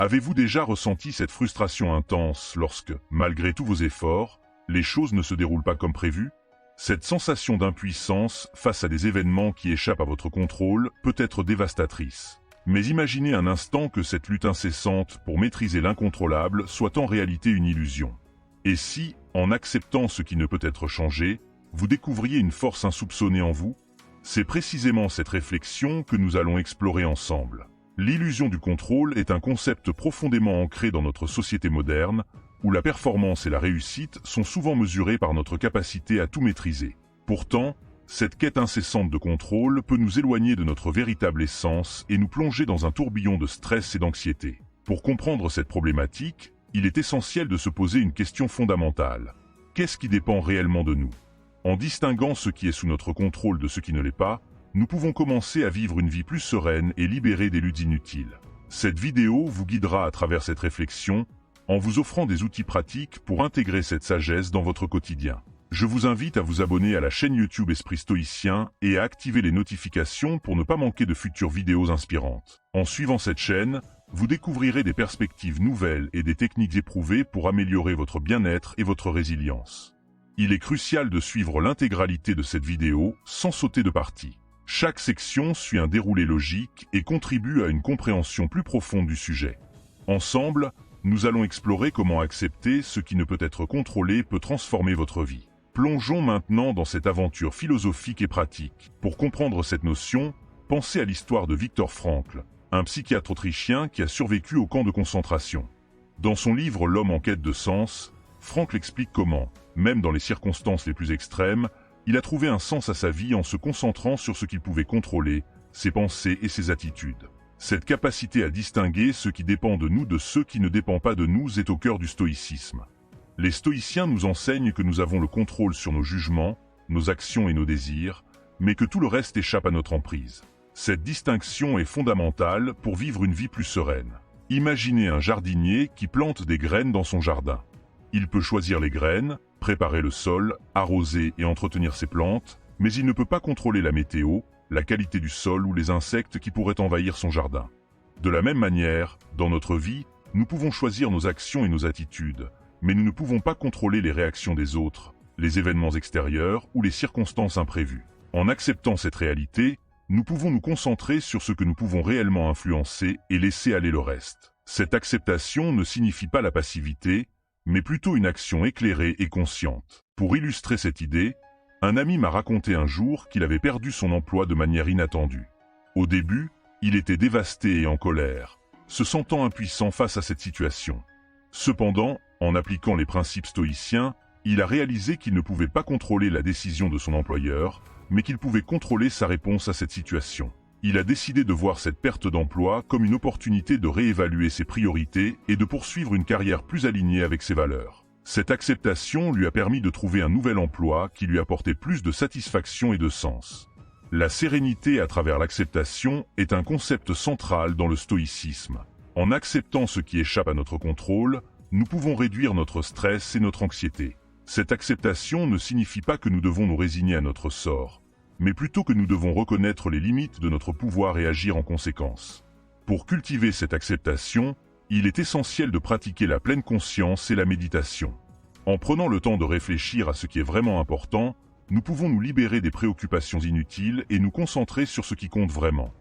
Avez-vous déjà ressenti cette frustration intense lorsque, malgré tous vos efforts, les choses ne se déroulent pas comme prévu? Cette sensation d'impuissance face à des événements qui échappent à votre contrôle peut être dévastatrice. Mais imaginez un instant que cette lutte incessante pour maîtriser l'incontrôlable soit en réalité une illusion. Et si, en acceptant ce qui ne peut être changé, vous découvriez une force insoupçonnée en vous? C'est précisément cette réflexion que nous allons explorer ensemble. L'illusion du contrôle est un concept profondément ancré dans notre société moderne, où la performance et la réussite sont souvent mesurées par notre capacité à tout maîtriser. Pourtant, cette quête incessante de contrôle peut nous éloigner de notre véritable essence et nous plonger dans un tourbillon de stress et d'anxiété. Pour comprendre cette problématique, il est essentiel de se poser une question fondamentale. Qu'est-ce qui dépend réellement de nous? En distinguant ce qui est sous notre contrôle de ce qui ne l'est pas, nous pouvons commencer à vivre une vie plus sereine et libérée des luttes inutiles. Cette vidéo vous guidera à travers cette réflexion en vous offrant des outils pratiques pour intégrer cette sagesse dans votre quotidien. Je vous invite à vous abonner à la chaîne YouTube Esprit Stoïcien et à activer les notifications pour ne pas manquer de futures vidéos inspirantes. En suivant cette chaîne, vous découvrirez des perspectives nouvelles et des techniques éprouvées pour améliorer votre bien-être et votre résilience. Il est crucial de suivre l'intégralité de cette vidéo sans sauter de partie. Chaque section suit un déroulé logique et contribue à une compréhension plus profonde du sujet. Ensemble, nous allons explorer comment accepter ce qui ne peut être contrôlé peut transformer votre vie. Plongeons maintenant dans cette aventure philosophique et pratique. Pour comprendre cette notion, pensez à l'histoire de Viktor Frankl, un psychiatre autrichien qui a survécu au camp de concentration. Dans son livre L'homme en quête de sens, Frankl explique comment, même dans les circonstances les plus extrêmes, il a trouvé un sens à sa vie en se concentrant sur ce qu'il pouvait contrôler, ses pensées et ses attitudes. Cette capacité à distinguer ce qui dépend de nous de ce qui ne dépend pas de nous est au cœur du stoïcisme. Les stoïciens nous enseignent que nous avons le contrôle sur nos jugements, nos actions et nos désirs, mais que tout le reste échappe à notre emprise. Cette distinction est fondamentale pour vivre une vie plus sereine. Imaginez un jardinier qui plante des graines dans son jardin. Il peut choisir les graines, préparer le sol, arroser et entretenir ses plantes, mais il ne peut pas contrôler la météo, la qualité du sol ou les insectes qui pourraient envahir son jardin. De la même manière, dans notre vie, nous pouvons choisir nos actions et nos attitudes, mais nous ne pouvons pas contrôler les réactions des autres, les événements extérieurs ou les circonstances imprévues. En acceptant cette réalité, nous pouvons nous concentrer sur ce que nous pouvons réellement influencer et laisser aller le reste. Cette acceptation ne signifie pas la passivité, mais plutôt une action éclairée et consciente. Pour illustrer cette idée, un ami m'a raconté un jour qu'il avait perdu son emploi de manière inattendue. Au début, il était dévasté et en colère, se sentant impuissant face à cette situation. Cependant, en appliquant les principes stoïciens, il a réalisé qu'il ne pouvait pas contrôler la décision de son employeur, mais qu'il pouvait contrôler sa réponse à cette situation. Il a décidé de voir cette perte d'emploi comme une opportunité de réévaluer ses priorités et de poursuivre une carrière plus alignée avec ses valeurs. Cette acceptation lui a permis de trouver un nouvel emploi qui lui apportait plus de satisfaction et de sens. La sérénité à travers l'acceptation est un concept central dans le stoïcisme. En acceptant ce qui échappe à notre contrôle, nous pouvons réduire notre stress et notre anxiété. Cette acceptation ne signifie pas que nous devons nous résigner à notre sort, mais plutôt que nous devons reconnaître les limites de notre pouvoir et agir en conséquence. Pour cultiver cette acceptation, il est essentiel de pratiquer la pleine conscience et la méditation. En prenant le temps de réfléchir à ce qui est vraiment important, nous pouvons nous libérer des préoccupations inutiles et nous concentrer sur ce qui compte vraiment.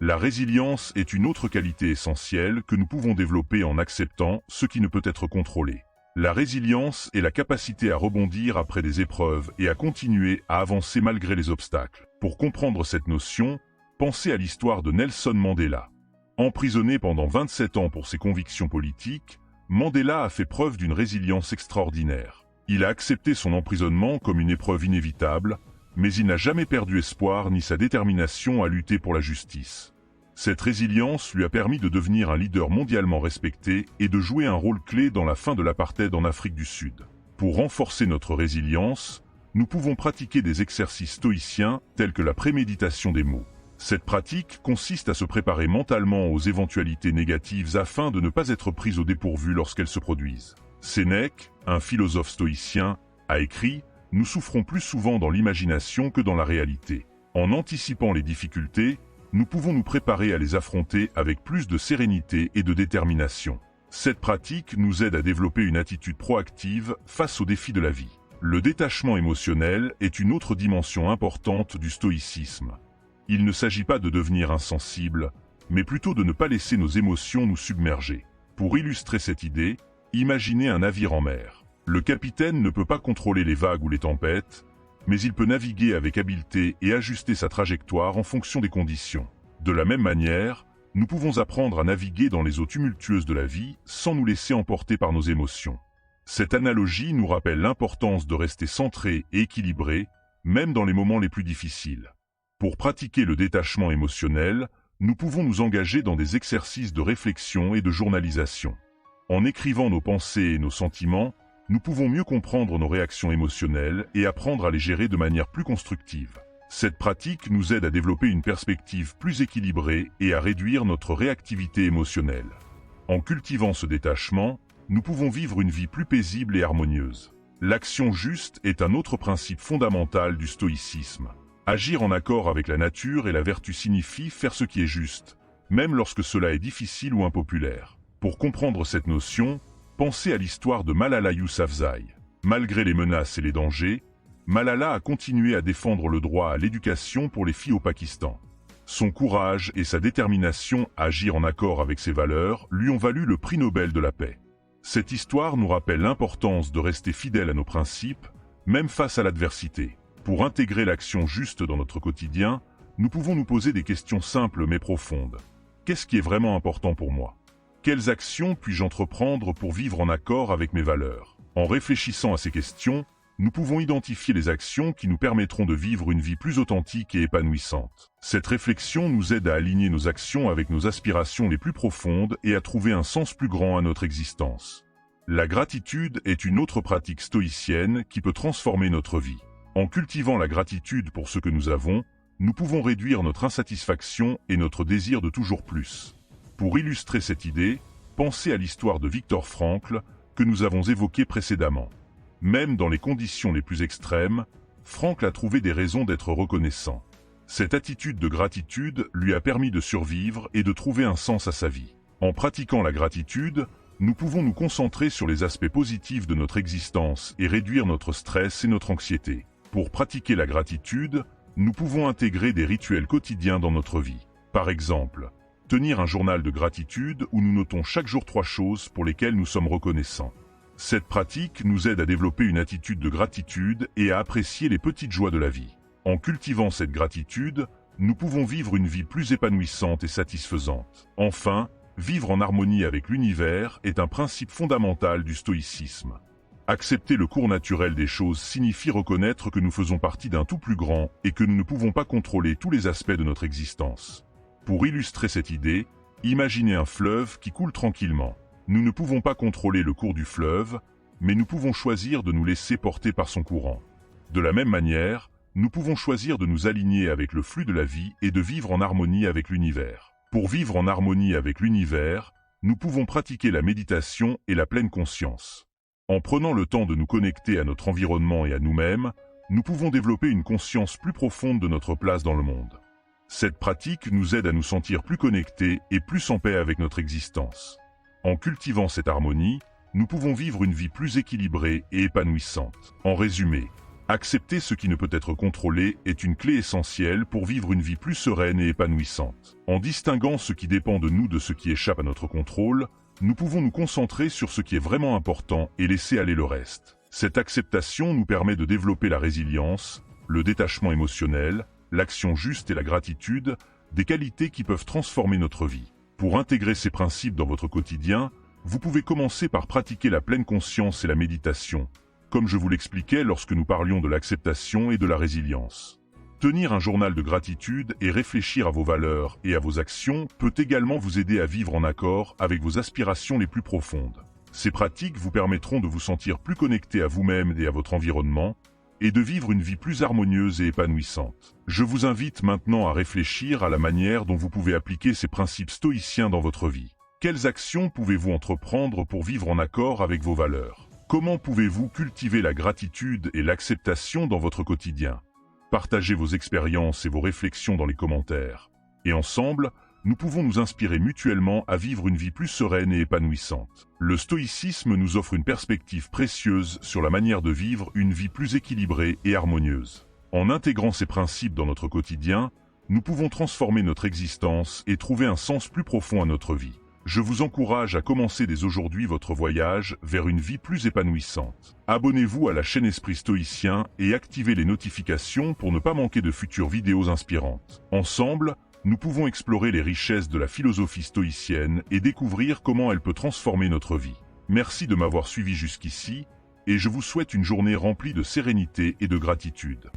La résilience est une autre qualité essentielle que nous pouvons développer en acceptant ce qui ne peut être contrôlé. La résilience est la capacité à rebondir après des épreuves et à continuer à avancer malgré les obstacles. Pour comprendre cette notion, pensez à l'histoire de Nelson Mandela. Emprisonné pendant 27 ans pour ses convictions politiques, Mandela a fait preuve d'une résilience extraordinaire. Il a accepté son emprisonnement comme une épreuve inévitable, mais il n'a jamais perdu espoir ni sa détermination à lutter pour la justice. Cette résilience lui a permis de devenir un leader mondialement respecté et de jouer un rôle clé dans la fin de l'apartheid en Afrique du Sud. Pour renforcer notre résilience, nous pouvons pratiquer des exercices stoïciens tels que la préméditation des mots. Cette pratique consiste à se préparer mentalement aux éventualités négatives afin de ne pas être pris au dépourvu lorsqu'elles se produisent. Sénèque, un philosophe stoïcien, a écrit « Nous souffrons plus souvent dans l'imagination que dans la réalité. En anticipant les difficultés, nous pouvons nous préparer à les affronter avec plus de sérénité et de détermination. Cette pratique nous aide à développer une attitude proactive face aux défis de la vie. Le détachement émotionnel est une autre dimension importante du stoïcisme. Il ne s'agit pas de devenir insensible, mais plutôt de ne pas laisser nos émotions nous submerger. Pour illustrer cette idée, imaginez un navire en mer. Le capitaine ne peut pas contrôler les vagues ou les tempêtes, mais il peut naviguer avec habileté et ajuster sa trajectoire en fonction des conditions. De la même manière, nous pouvons apprendre à naviguer dans les eaux tumultueuses de la vie sans nous laisser emporter par nos émotions. Cette analogie nous rappelle l'importance de rester centré et équilibré, même dans les moments les plus difficiles. Pour pratiquer le détachement émotionnel, nous pouvons nous engager dans des exercices de réflexion et de journalisation. En écrivant nos pensées et nos sentiments, nous pouvons mieux comprendre nos réactions émotionnelles et apprendre à les gérer de manière plus constructive. Cette pratique nous aide à développer une perspective plus équilibrée et à réduire notre réactivité émotionnelle. En cultivant ce détachement, nous pouvons vivre une vie plus paisible et harmonieuse. L'action juste est un autre principe fondamental du stoïcisme. Agir en accord avec la nature et la vertu signifie faire ce qui est juste, même lorsque cela est difficile ou impopulaire. Pour comprendre cette notion, pensez à l'histoire de Malala Yousafzai. Malgré les menaces et les dangers, Malala a continué à défendre le droit à l'éducation pour les filles au Pakistan. Son courage et sa détermination à agir en accord avec ses valeurs lui ont valu le prix Nobel de la paix. Cette histoire nous rappelle l'importance de rester fidèle à nos principes, même face à l'adversité. Pour intégrer l'action juste dans notre quotidien, nous pouvons nous poser des questions simples mais profondes. Qu'est-ce qui est vraiment important pour moi? Quelles actions puis-je entreprendre pour vivre en accord avec mes valeurs? En réfléchissant à ces questions, nous pouvons identifier les actions qui nous permettront de vivre une vie plus authentique et épanouissante. Cette réflexion nous aide à aligner nos actions avec nos aspirations les plus profondes et à trouver un sens plus grand à notre existence. La gratitude est une autre pratique stoïcienne qui peut transformer notre vie. En cultivant la gratitude pour ce que nous avons, nous pouvons réduire notre insatisfaction et notre désir de toujours plus. Pour illustrer cette idée, pensez à l'histoire de Viktor Frankl que nous avons évoquée précédemment. Même dans les conditions les plus extrêmes, Frankl a trouvé des raisons d'être reconnaissant. Cette attitude de gratitude lui a permis de survivre et de trouver un sens à sa vie. En pratiquant la gratitude, nous pouvons nous concentrer sur les aspects positifs de notre existence et réduire notre stress et notre anxiété. Pour pratiquer la gratitude, nous pouvons intégrer des rituels quotidiens dans notre vie. Par exemple, tenir un journal de gratitude où nous notons chaque jour 3 choses pour lesquelles nous sommes reconnaissants. Cette pratique nous aide à développer une attitude de gratitude et à apprécier les petites joies de la vie. En cultivant cette gratitude, nous pouvons vivre une vie plus épanouissante et satisfaisante. Enfin, vivre en harmonie avec l'univers est un principe fondamental du stoïcisme. Accepter le cours naturel des choses signifie reconnaître que nous faisons partie d'un tout plus grand et que nous ne pouvons pas contrôler tous les aspects de notre existence. Pour illustrer cette idée, imaginez un fleuve qui coule tranquillement. Nous ne pouvons pas contrôler le cours du fleuve, mais nous pouvons choisir de nous laisser porter par son courant. De la même manière, nous pouvons choisir de nous aligner avec le flux de la vie et de vivre en harmonie avec l'univers. Pour vivre en harmonie avec l'univers, nous pouvons pratiquer la méditation et la pleine conscience. En prenant le temps de nous connecter à notre environnement et à nous-mêmes, nous pouvons développer une conscience plus profonde de notre place dans le monde. Cette pratique nous aide à nous sentir plus connectés et plus en paix avec notre existence. En cultivant cette harmonie, nous pouvons vivre une vie plus équilibrée et épanouissante. En résumé, accepter ce qui ne peut être contrôlé est une clé essentielle pour vivre une vie plus sereine et épanouissante. En distinguant ce qui dépend de nous de ce qui échappe à notre contrôle, nous pouvons nous concentrer sur ce qui est vraiment important et laisser aller le reste. Cette acceptation nous permet de développer la résilience, le détachement émotionnel, l'action juste et la gratitude, des qualités qui peuvent transformer notre vie. Pour intégrer ces principes dans votre quotidien, vous pouvez commencer par pratiquer la pleine conscience et la méditation, comme je vous l'expliquais lorsque nous parlions de l'acceptation et de la résilience. Tenir un journal de gratitude et réfléchir à vos valeurs et à vos actions peut également vous aider à vivre en accord avec vos aspirations les plus profondes. Ces pratiques vous permettront de vous sentir plus connecté à vous-même et à votre environnement, et de vivre une vie plus harmonieuse et épanouissante. Je vous invite maintenant à réfléchir à la manière dont vous pouvez appliquer ces principes stoïciens dans votre vie. Quelles actions pouvez-vous entreprendre pour vivre en accord avec vos valeurs? Comment pouvez-vous cultiver la gratitude et l'acceptation dans votre quotidien? Partagez vos expériences et vos réflexions dans les commentaires. Et ensemble, nous pouvons nous inspirer mutuellement à vivre une vie plus sereine et épanouissante. Le stoïcisme nous offre une perspective précieuse sur la manière de vivre une vie plus équilibrée et harmonieuse. En intégrant ces principes dans notre quotidien, nous pouvons transformer notre existence et trouver un sens plus profond à notre vie. Je vous encourage à commencer dès aujourd'hui votre voyage vers une vie plus épanouissante. Abonnez-vous à la chaîne Esprit Stoïcien et activez les notifications pour ne pas manquer de futures vidéos inspirantes. Ensemble, nous pouvons explorer les richesses de la philosophie stoïcienne et découvrir comment elle peut transformer notre vie. Merci de m'avoir suivi jusqu'ici, et je vous souhaite une journée remplie de sérénité et de gratitude.